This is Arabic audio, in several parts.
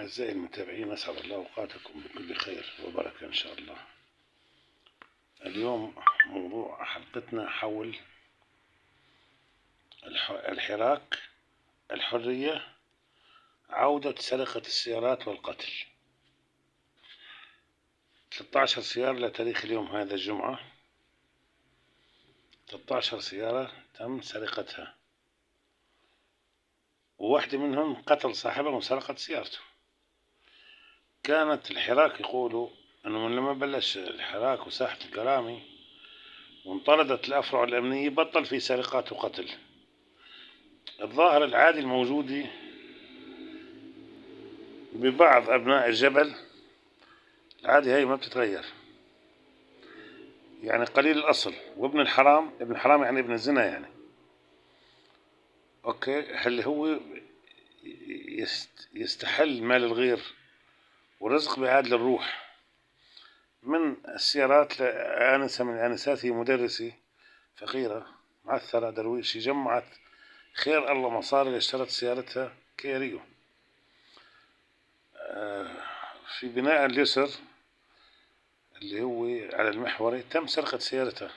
أعزائي المتابعين، أسعد الله أوقاتكم بكل خير وبركة إن شاء الله. اليوم موضوع حلقتنا حول الحراك، الحرية، عودة سرقة السيارات والقتل. 13 سيارة لتاريخ اليوم هذا الجمعة، 13 سيارة تم سرقتها، وواحدة منهم قتل صاحبها وسرقت سيارته. كانت الحراك يقولوا أنه من لما بلش الحراك وساحة الكرامي وانطردت الأفرع الأمنية بطل في سرقات وقتل. الظاهرة العادي الموجودة ببعض أبناء الجبل، العادي هاي ما بتتغير، يعني قليل الأصل. وابن الحرام، ابن الحرام يعني ابن الزنا يعني. أوكي، هل هو يستحل مال الغير ورزق بعاد للروح من السيارات لآنسة من الآنسات، هي مدرسة فقيرة معثرة درويشي جمعت خير الله مصاري اشترت سيارتها كيريو. في بناء اليسر اللي هو على المحوري تم سرقة سيارتها.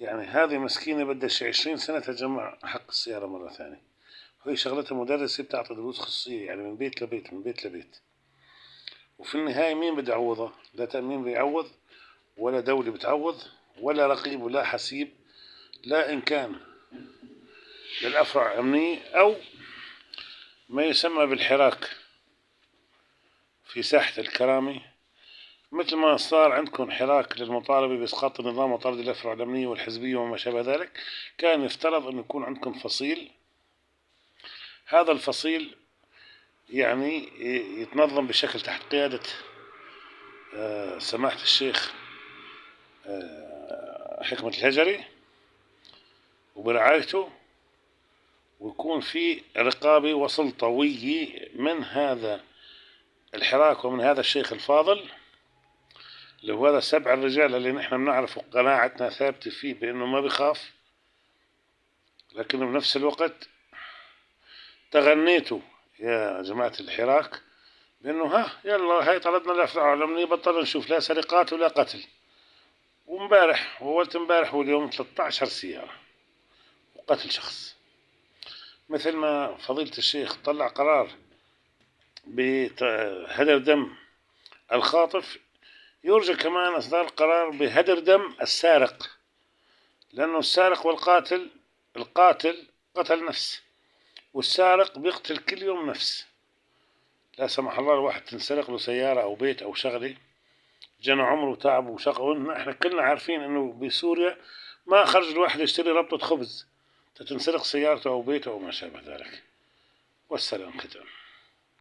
يعني هذه مسكينة بدها شي 20 سنة تجمع حق السيارة مرة ثانية. وهي شغلتها مدرسة بتعطي دروس خصوصية، يعني من بيت لبيت من بيت لبيت. وفي النهاية مين بده يعوضها؟ لا تأمين بيعوض، ولا دولة بتعوض، ولا رقيب ولا حسيب، لا إن كان للأفرع الأمنية أو ما يسمى بالحراك في ساحة الكرامي. مثل ما صار عندكم حراك للمطالبة بإسقاط النظام وطرد الأفرع الأمنية والحزبية وما شابه ذلك، كان يفترض أن يكون عندكم فصيل. هذا الفصيل يعني يتنظم بشكل تحت قيادة سماحة الشيخ حكمة الهجري وبرعايته، ويكون في رقابة وسلطوية من هذا الحراك ومن هذا الشيخ الفاضل اللي هو هذا 7 الرجال اللي نحن بنعرف قناعتنا ثابتة فيه بأنه ما بخاف، لكنه بنفس الوقت تغنيتوا يا جماعة الحراك بأنه ها يلا هاي طردنا الأفرع الأمنية بطلنا نشوف لا سرقات ولا قتل. ومبارح وولت امبارح واليوم 13 سيارة وقتل شخص. مثل ما فضيلة الشيخ طلع قرار بهدر دم الخاطف، يرجى كمان إصدار قرار بهدر دم السارق، لأنه السارق والقاتل، القاتل قتل نفس والسارق بيقتل كل يوم نفس. لا سمح الله الواحد تنسرق له سيارة أو بيت أو شغلة جنى عمره وتعب وشقه. احنا كلنا عارفين انه بسوريا ما خرج الواحد يشتري ربطة خبز تنسرق سيارته أو بيته أو ما شابه ذلك. والسلام ختام.